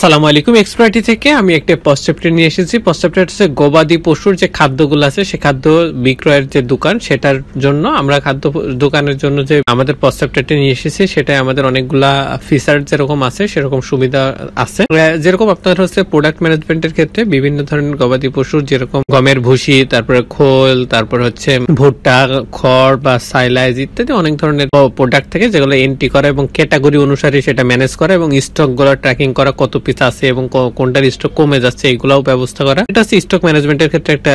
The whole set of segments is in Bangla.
আসসালামু আলাইকুম। এক্সপার্টি থেকে আমি একটা পোস্ট চ্যাপ্টার নিয়ে এসেছি। পোস্ট চ্যাপ্টার হচ্ছে গবাদি পশুর যে খাদ্যগুলো আছে সে খাদ্য বিক্রয়ের যে দোকান সেটার জন্য আমরা খাদ্য দোকানের জন্য যে আমাদের পোস্ট চ্যাপ্টারটা নিয়ে এসেছি সেটাই আমাদের অনেকগুলা ফিচার যেরকম আছে সেরকম সুবিধা আছে। যেরকম আপনার হচ্ছে প্রোডাক্ট ম্যানেজমেন্টের ক্ষেত্রে বিভিন্ন ধরনের গবাদি পশুর যেরকম গমের ভুসি, তারপরে খোল, তারপর হচ্ছে ভুট্টা, খড় বা সাইলাইজ ইত্যাদি অনেক ধরনের প্রোডাক্ট থেকে যেগুলো এন্ট্রি করা এবং ক্যাটাগরি অনুসারে সেটা ম্যানেজ করা এবং স্টক গুলো ট্র্যাকিং করা, কত পিস আছে এবং কোনটার স্টক কমে যাচ্ছে এগুলাও ব্যবস্থা করা। এটা হচ্ছে স্টক ম্যানেজমেন্টের ক্ষেত্রে একটা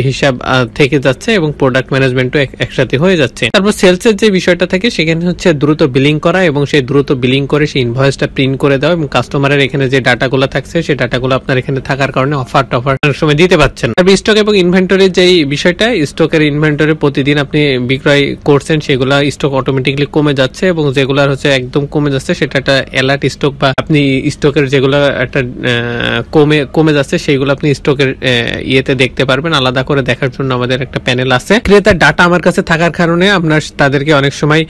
হিসাব থেকে যাচ্ছে এবং প্রোডাক্ট ম্যানেজমেন্টও একসাথে হয়ে যাচ্ছে। তারপর সেলস এর যে বিষয়টা থাকে সেখানে হচ্ছে দ্রুত বিলিং করা এবং সেই দ্রুত বিলিং করে সেই ইনভয়েসটা প্রিন্ট করে দেওয়া এবং কাস্টমারের এখানে যে ডাটাগুলো থাকছে সেই ডাটাগুলো আপনার এখানে থাকার কারণে অফার অনেক সময় দিতে পারছেন। তারপর স্টক এবং ইনভেন্টরির যে বিষয়টা, স্টকের ইনভেন্টরি প্রতিদিন আপনি বিক্রয় করছেন সেগুলা স্টক অটোমেটিকলি কমে যাচ্ছে এবং যেগুলার হচ্ছে একদম কমে যাচ্ছে সেটা একটা অ্যালার্ট স্টক বা আপনি স্টকের যেগুলো একটা কমে যাচ্ছে সেইগুলো আপনি স্টকের ইয়েতে দেখতে পারবেন। আলাদা করে দেখার জন্য আমাদের একটা প্যানেল আছে। ক্রেতার ডাটা আমার কাছে থাকার কারণে আপনার তাদেরকে অনেক সময়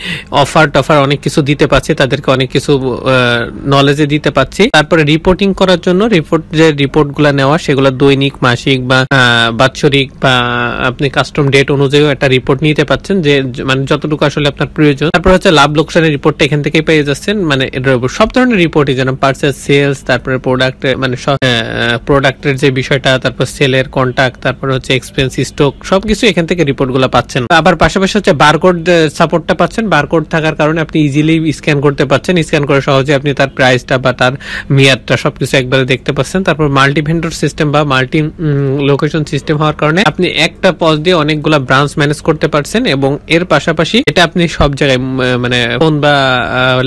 অফার অনেক কিছু দিতে পারছি, তাদেরকে অনেক কিছু নলেজে দিতে পারছি। তারপরে রিপোর্টিং করার জন্য রিপোর্ট গুলা নেওয়া, সেগুলো দৈনিক, মাসিক বা বাৎসরিক বা আপনি কাস্টম ডেট অনুযায়ী একটা রিপোর্ট নিতে পারছেন, যে মানে যতটুকু আসলে আপনার প্রয়োজন। তারপর হচ্ছে লাভ লোকসানের রিপোর্টটা এখান থেকে পেয়ে যাচ্ছেন, মানে সব ধরনের রিপোর্টই যেন পার্চেস, সেলস, তারপরে প্রোডাক্ট মানে প্রোডাক্টের যে বিষয়টা, তারপর সেলের কন্টাক্ট, তারপর হচ্ছে এক্সপেন্স, স্টক সবকিছু এখান থেকে রিপোর্ট গুলো পাচ্ছেন। আবার পাশাপাশি হচ্ছে বারকোড সাপোর্টটা পাচ্ছেন। বারকোড থাকার কারণে আপনি ইজিলি স্ক্যান করতে পারছেন। স্ক্যান করে সহজে আপনি তার প্রাইসটা বা তার মেয়াদটা সবকিছু একবারে দেখতে পাচ্ছেন। তারপর মাল্টি ভেন্ডর সিস্টেম বা মাল্টি লোকেশন সিস্টেম হওয়ার কারণে আপনি একটা পজ দিয়ে অনেকগুলা ব্রাঞ্চ ম্যানেজ করতে পারছেন এবং এর পাশাপাশি এটা আপনি সব জায়গায় মানে ফোন বা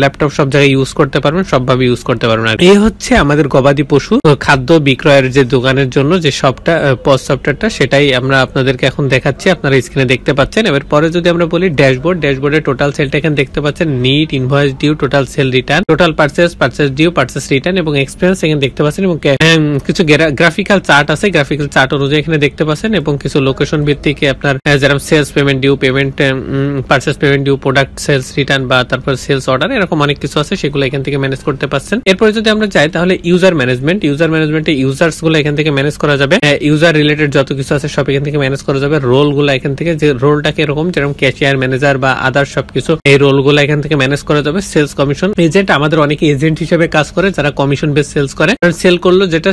ল্যাপটপ সব জায়গায় ইউজ করতে পারবেন, সবভাবে ইউজ করতে পারবেন। এই হচ্ছে আমাদের গবাদি পশু খাদ্য বিক্রয়ের যে দোকানের জন্য যে সবটা পজ সফটওয়্যারটা, সেটাই আমরা আপনাদেরকে এখন দেখাচ্ছি। আপনারা স্ক্রিনে দেখতে পাচ্ছেন। এবার পরে যদি আমরা বলি ড্যাশবোর্ডে টোটাল সেলটা এখানে দেখতে পাচ্ছেন, net, invoice due, total sale return, total purchase due, purchase return এবং এক্সপেন্স এখানে দেখতে পাচ্ছেন এবং কিছু গ্রাফিক্যাল চার্ট আছে, গ্রাফিক্যাল চার্ট অনুযায়ী এখানে দেখতে পাচ্ছেন এবং কিছু লোকেশন ভিত্তিক আপনার যেরকম sales payment due, payment purchase payment due, product sales return বা তারপর সেলস অর্ডার, এরকম অনেক কিছু আছে, সেগুলো এখান থেকে ম্যানেজ করতে পারছেন। এরপরে যদি আমরা যাই তাহলে ইউজার ম্যানেজমেন্টে ইউজার্স গুলো এখান থেকে ম্যানেজ করা যাবে। ইউজার রিলেটেড যত কিছু আছে সব এখান থেকে ম্যানেজ করা যাবে। রোল গুলো এখান থেকে, যে রোলটাকে এরকম যেরকম ক্যাশিয়ার, ম্যানেজার বা আদার সবকিছু, এই রোল গুলো এখান থেকে ম্যানেজ করা যাবে। সেলস কমিশন এজেন্ট, আমাদের অনেকে এজেন্ট হিসেবে কাজ করে যারা কমিশন বেস সেলস করে। সেল করলো যেটা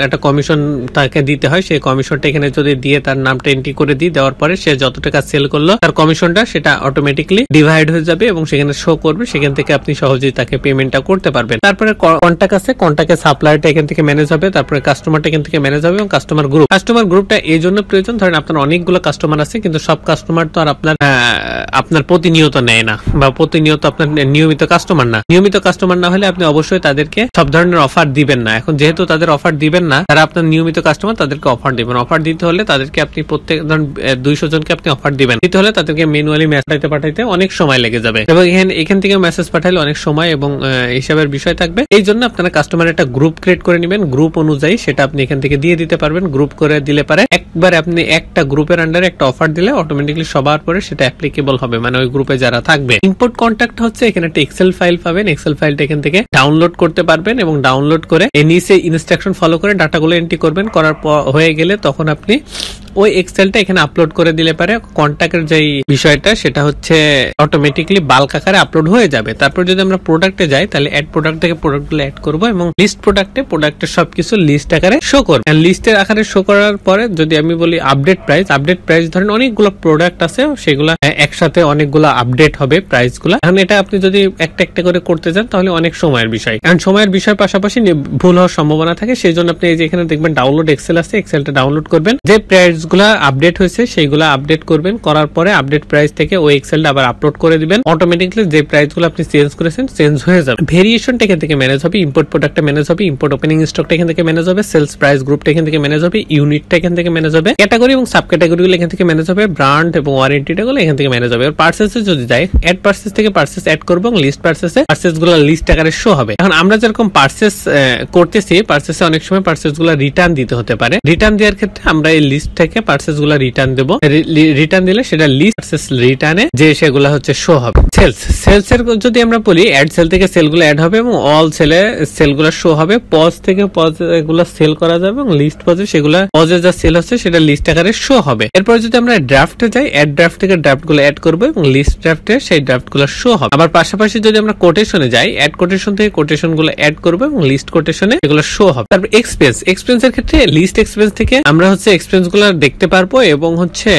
একটা কমিশন তাকে দিতে হয়, সেই কমিশনটা এখানে যদি দিয়ে তার নামটা এন্ট্রি করে দেওয়ার পরে সে যত টাকা সেল করলো তার কমিশনটা সেটা অটোমেটিকলি ডিভাইড হয়ে যাবে এবং সেখানে শো করবে। সেখান থেকে আপনি সহজেই তাকে পেমেন্টটা করতে পারবেন। তারপরে কন্টাক্ট আছে, কন্টাক্টে সাপ্লায়ারটা এখান থেকে ম্যানেজ হবে। তারপরে কাস্টমারটা এখান থেকে ম্যানেজ হবে এবং কাস্টমার গ্রুপটা এই জন্য প্রয়োজন, ধরেন আপনার অনেকগুলো কাস্টমার আছে কিন্তু সব কাস্টমার তো আর আপনার প্রতিনিয়ত নেয় না বা প্রতিনিয়ত আপনার নিয়মিত কাস্টমার না হলে আপনি অবশ্যই তাদেরকে সব ধরনের অফার দিবেন না। এখন যেহেতু তাদের অফার দিবেন না, তারা আপনার নিয়মিত কাস্টমার, তাদেরকে অফার দিবেন। অফার দিতে হলে তাদেরকে আপনি প্রত্যেক ধরুন 200 জনকে আপনি অফার দিবেন, দিতে হলে তাদেরকে ম্যানুয়ালি মেসেজ পাঠাইতে অনেক সময় লেগে যাবে এবং এখান থেকে মেসেজ পাঠাইলে অনেক সময় এবং হিসাবের বিষয় থাকবে। এই জন্য আপনারা কাস্টমার একটা গ্রুপ ক্রিয়েট করে নেবেন। গ্রুপ অনুযায়ী সেটা আপনি এখান থেকে দিয়ে দিতে পারবেন। গ্রুপ করে দিলে পারে একবার আপনি একটা গ্রুপের আন্ডারে একটা অফার দিলে অটোমেটিকলি সবার পরে সেটা অ্যাপ্লিকেবল হবে, মানে ওই গ্রুপে যারা থাকবে। ইম্পোর্ট কন্টাক্ট হচ্ছে এখানে একটা এক্সেল ফাইল পাবেন। এক্সেল ফাইলটা এখান থেকে ডাউনলোড করতে পারবেন এবং ডাউনলোড করে নিচে ইনস্ট্রাকশন ফলো করে ডাটাগুলো এন্ট্রি করবেন। করার পর হয়ে গেলে তখন আপনি ওই এক্সেলটা এখানে আপলোড করে দিলে পারে কন্টাক্টের যে বিষয়টা সেটা হচ্ছে অটোমেটিকলি বাল্ক আকারে আপলোড হয়ে যাবে। তারপর যদি আমরা প্রোডাক্টে যাই তাহলে অ্যাড প্রোডাক্ট থেকে প্রোডাক্টগুলো অ্যাড করব এবং লিস্ট প্রোডাক্টের সবকিছু লিস্ট আকারে শো করবে। লিস্টের আকারে শো করার পরে যদি আমি বলি আপডেট প্রাইস ধরেন অনেকগুলো প্রোডাক্ট আছে, সেগুলো একসাথে অনেকগুলো আপডেট হবে প্রাইস গুলা। এখন এটা আপনি যদি একটা করে করতে যান তাহলে অনেক সময়ের বিষয়, কারণ সময়ের বিষয় পাশাপাশি ভুল হওয়ার সম্ভাবনা থাকে। সেই জন্য আপনি এই যে এখানে দেখবেন ডাউনলোড এক্সেল আছে, এক্সেলটা ডাউনলোড করবেন, যে প্রাইস গুলা আপডেট হয়েছে সেইগুলা আপডেট করবেন। করার পরে আপডেট প্রাইস থেকে ওই এক্সেলটা আবার আপলোড করে দিবেন। অটোমেটিকলি যে প্রাইস গুলো আপনি চেঞ্জ করেছেন চেঞ্জ হয়ে যাবে। ভেরিয়েশনটা এখান থেকে ম্যানেজ হবে, ইম্পোর্ট প্রোডাক্টটা ম্যানেজ হবে, ইম্পোর্ট ওপেনিং স্টকটা এখান থেকে ম্যানেজ হবে, সেলস প্রাইস গ্রুপটা এখান থেকে ম্যানেজ হবে, ইউনিটটা এখান থেকে ম্যানেজ হবে, ক্যাটাগরি এবং সাব ক্যাটাগরি গুলো এখান থেকে ম্যানেজ হবে, ব্র্যান্ড এবং ওয়ারেন্টিটা গুলো এখান থেকে ম্যানেজ হবে। আর পার্সেসে যদি যাই, অ্যাড পার্সেস থেকে পার্সেস অ্যাড করব এবং লিস্ট পার্সেস গুলো লিস্ট আকারে শো হবে। এখন আমরা যেরকম পার্সেস করতেছি, পার্সেসে অনেক সময় পার্সেস গুলো রিটার্ন দিতে হতে পারে। রিটার্ন দেওয়ার ক্ষেত্রে আমরা এই লিস্টটাকে থেকে পার্সেস গুলা রিটার্ন দেবো, রিটার্ন দিলে সেটা লিস্ট পার্সেস রিটার্নে যে সেগুলা হচ্ছে শো হবে। সেলস এর যদি আমরা বলি অ্যাড সেল থেকে সেলগুলো অ্যাড হবে এবং অল সেলে সেলগুলো শো হবে। পজ থেকে পজ এগুলো সেল করা যাবে এবং লিস্ট পজে সেগুলা পজে যা সেল হচ্ছে সেটা লিস্ট আকারে শো হবে। এরপর যদি আমরা ড্রাফটে যাই, অ্যাড ড্রাফট থেকে ড্রাফট গুলো অ্যাড করবো এবং লিস্ট ড্রাফটে সেই ড্রাফট গুলো শো হবে। আবার পাশাপাশি যদি আমরা কোটেশনে যাই, অ্যাড কোটেশন থেকে কোটেশন গুলো অ্যাড করবো এবং লিস্ট কোটেশনে এগুলো শো হবে। তারপর এক্সপেন্স এর ক্ষেত্রে লিস্ট এক্সপেন্স থেকে আমরা হচ্ছে এক্সপেন্স গুলো দেখতে পারবো এবং হচ্ছে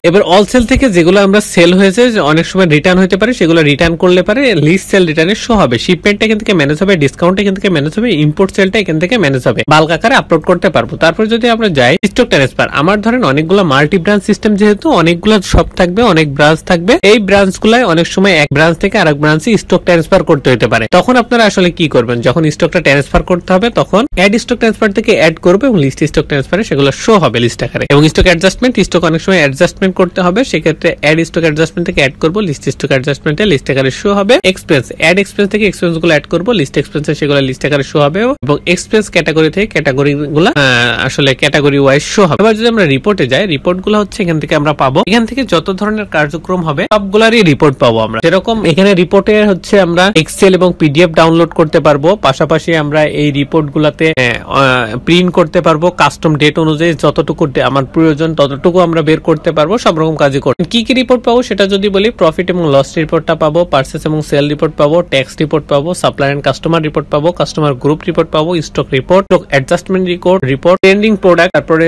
এবার অল সেল থেকে যেগুলো আমরা সেল হয়েছে অনেক সময় রিটার্ন হতে পারে সেগুলো রিটার্ন করলে পারে লিস্ট সেল রিটার্নে শো হবে। শিপমেন্টটা এখান থেকে ম্যানেজ হবে, ডিসকাউন্ট এখান থেকে ম্যানেজ হবে, ইম্পোর্ট সেলটা এখান থেকে ম্যানেজ হবে, বাল্ক আকারে আপলোড করতে পারবো। তারপর যদি আমরা যাই স্টক ট্রান্সফার, আমার ধরেন অনেকগুলো মাল্টি ব্রাঞ্চ সিস্টেম, যেহেতু অনেকগুলো শপ থাকবে, অনেক ব্রাঞ্চ থাকবে, এই ব্রাঞ্চ গুলাই অনেক সময় এক ব্রাঞ্চ থেকে আরেক ব্রাঞ্চে স্টক ট্রান্সফার করতে হতে পারে। তখন আপনারা আসলে কি করবেন, যখন স্টকটা ট্রান্সফার করতে হবে তখন অ্যাড স্টক ট্রান্সফার থেকে অ্যাড করবে এবং লিস্ট স্টক ট্রান্সফারে সেগুলো শো হবে লিস্ট আকারে। এবং স্টক অ্যাডজাস্টমেন্ট, স্টক অনেক সময় অ্যাডজাস্টমেন্ট করতে হবে, সেক্ষেত্রে অ্যাড স্টক অ্যাডজাস্টমেন্ট থেকে অ্যাড করব, লিস্ট স্টক অ্যাডজাস্টমেন্টে লিস্ট আকারে শো হবে। এক্সপেন্স, অ্যাড এক্সপেন্স থেকে এক্সপেন্স গুলো অ্যাড করব, লিস্ট এক্সপেন্সে সেগুলো লিস্ট আকারে শো হবে এবং এক্সপেন্স ক্যাটাগরি থেকে ক্যাটাগরি গুলো আসলে ক্যাটাগরি ওয়াইজ শো হবে। এবার যদি আমরা রিপোর্টে যাই, রিপোর্ট গুলো হচ্ছে এখান থেকে আমরা পাবো, এখান থেকে যত ধরনের কার্যক্রম হবে সবগুলারই রিপোর্ট পাবো আমরা। যেরকম এখানে রিপোর্টে হচ্ছে আমরা এক্সেল এবং পিডিএফ ডাউনলোড করতে পারবো, পাশাপাশি আমরা এই রিপোর্ট গুলাতে প্রিন্ট করতে পারবো, কাস্টম ডেট অনুযায়ী যতটুকু আমার প্রয়োজন ততটুকু আমরা বের করতে পারবো, সব রকম কাজই করতে। কি কি রিপোর্ট পাবো সেটা যদি বলি, প্রফিট এবং লস রিপোর্টটা পাবো, পারচেজ এবং সেল রিপোর্ট পাবো, ট্যাক্স রিপোর্ট পাবো, সাপ্লায়ার এন্ড কাস্টমার রিপোর্ট পাবো, কাস্টমার গ্রুপ রিপোর্ট পাবো, stock report, adjustment report, trending product, তারপরে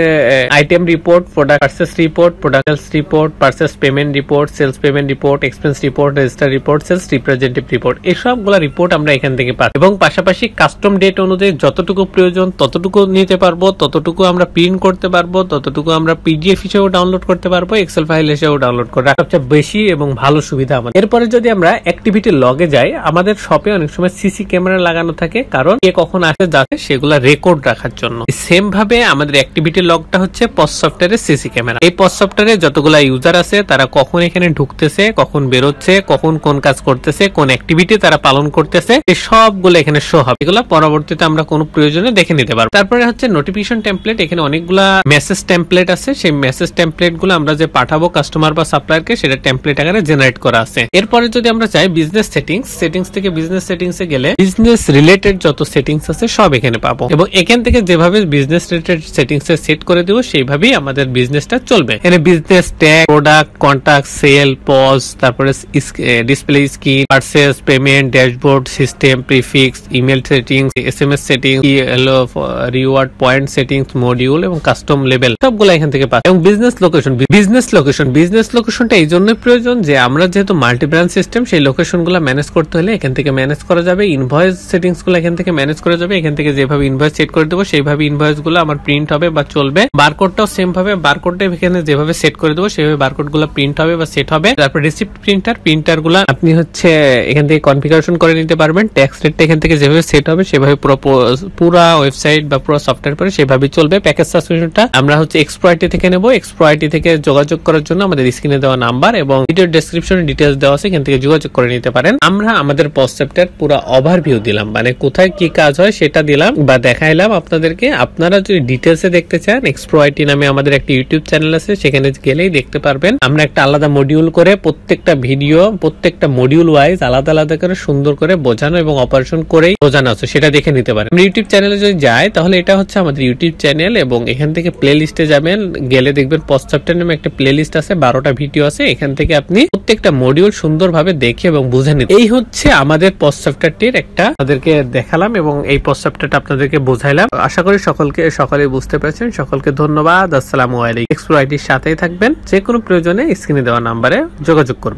item report, product purchase report, product sales report, purchase payment report, sales payment report, expense report, register report, sales representative report, এই সবগুলা রিপোর্ট আমরা এখান থেকে পাবো। এবং পাশাপাশি কাস্টম ডেট অনুযায়ী যতটুকু প্রয়োজন ততটুকু নিতে পারবো, ততটুকু আমরা প্রিন্ট করতে পারবো, ততটুকু আমরা পিডিএফ হিসেবে ডাউনলোড করতে পারবো, এক্সেল ফাইল হিসেবে ডাউনলোড করা সবচেয়ে বেশি এবং ভালো সুবিধা আমাদের। এরপরে যদি আমরা অ্যাক্টিভিটি লগে যাই, আমাদের শপে অনেক সময় সিসি ক্যামেরা লাগানো থাকে, কারণ কে কখন আসে যাচ্ছে সেগুলা রেকর্ড রাখার জন্য। সেম ভাবে আমাদের অ্যাক্টিভিটি লগটা হচ্ছে পজ সফটওয়্যারের সিসি ক্যামেরা। এই পজ সফটওয়্যারে যতগুলা ইউজার আছে তারা কখন এখানে ঢুকতেছে, কখন বেরোচ্ছে, কখন কোন কাজ করতেছে, কোন অ্যাক্টিভিটি তারা পালন করতেছে, এই সবগুলো এখানে শো হবে। এগুলো পরবর্তীতে আমরা কোনো প্রয়োজনে দেখে নিতে পারবো। তারপরে হচ্ছে নোটিফিকেশন টেমপ্লেট, এখানে অনেকগুলা মেসেজ টেমপ্লেট আছে, সেই মেসেজ টেমপ্লেট গুলো আমরা যে পাঠাবো কাস্টমার বা সাপ্লায়ারকে সেটা টেমপ্লেট আকারে জেনারেট করা আছে। এরপরে যদি আমরা চাই বিজনেস সেটিংস থেকে বিজনেস সেটিংসে গেলে বিজনেস রিলেটেড যত সেটিংস আছে সব এখানে পাবো এবং এখান থেকে যেভাবে বিজনেস রিলেটেড সেটিংসে সেট করে দেবো সেইভাবেই আমাদের বিজনেসটা চলবে। এখানে business tag, product, contact, sale, POS, তারপরে display screen, purchase, payment, dashboard, system, prefix, email settings, SMS settings, reward point settings, module এবং কাস্টম লেভেল সবগুলো এখান থেকে পাবো। এবং বিজনেস লোকেশনটা এই জন্য প্রয়োজন যে আমরা যেহেতু মাল্টি ব্রাঞ্চ সিস্টেম, সেই লোকেশন গুলো ম্যানেজ করতে হলে এখান থেকে ম্যানেজ করা যাবে। ইনভয়েস সেটিংস গুলো এখান থেকে ম্যানেজ করা যাবে, এখান থেকে যেভাবে ইনভয়েস সেট করে দেবো সেইভাবে ইনভয়েস গুলো আমার প্রিন্ট হবে বা চলবে। বারকোডটাও সেম ভাবে, বারকোডটা এখানে যেভাবে সেট করে দেবো সেইভাবে বারকোড গুলো প্রিন্ট হবে বা সেট হবে। তারপর রিসিপ্ট প্রিন্টার গুলো আপনি হচ্ছে এখান থেকে কনফিগারেশন করে নিতে পারবেন। ট্যাক্স রেটটা এখান থেকে যেভাবে সেট হবে সেভাবে পুরো ওয়েবসাইট বা পুরো সফটওয়্যার পরে সেভাবে চলবে। প্যাকেজ সাবস্ক্রিপশনটা আমরা হচ্ছে এক্সপ্রয়টি থেকে নেবো। এক্সপ্রয়টি থেকে যোগাযোগ করার জন্য আমাদের স্ক্রিনে দেওয়া নাম্বার এবং ভিডিও ডেসক্রিপশনে ডিটেইলস দেওয়া আছে, এখান থেকে যোগাযোগ করে নিতে পারেন। আমরা আমাদের পজসেপ্টের পুরো ওভারভিউ দিলাম, মানে কোথায় কি কাজ হয় সেটা দিলাম বা দেখাইলাম আপনাদেরকে। আপনারা যদি ডিটেইলসে দেখতে চান, এক্সপ্রয়টি নামে আমাদের একটা ইউটিউব চ্যানেল আছে, সেখানে গেলেই দেখতে পারবেন। আমরা একটা আলাদা মডিউল করে প্রত্যেকটা ভিডিও, প্রত্যেকটা মডিউল ওয়াইজ আলাদা আলাদা করে সুন্দর করে বোঝানো এবং অপারেশন করেই বোঝানো আছে, সেটা দেখে নিতে পারেন। ইউটিউব চ্যানেলে যদি যায় তাহলে এটা হচ্ছে আমাদের ইউটিউব চ্যানেল এবং এখান থেকে প্লে লিস্টে যাবেন, গেলে দেখবেন পজসেপ্টের নামে একটা প্লে লিস্ট আছে, 12টা ভিডিও আছে, এখান থেকে আপনি প্রত্যেকটা মডিউল সুন্দরভাবে দেখে এবং বুঝে নিন। এই হচ্ছে আমাদের পজসেপ্টটির একটা আপনাদেরকে দেখালাম এবং এই পজসেপ্টটা আপনাদেরকে বোঝাইলাম। আশা করি সকলে বুঝতে পেরেছেন। সকলকে ধন্যবাদ। আসসালামু আলাইকুম। এক্সপ্রয়টির সাথেই থাকবেন, যে কোনো প্রয়োজনে স্ক্রিনে দেওয়া নাম্বারে যোগাযোগ করবেন।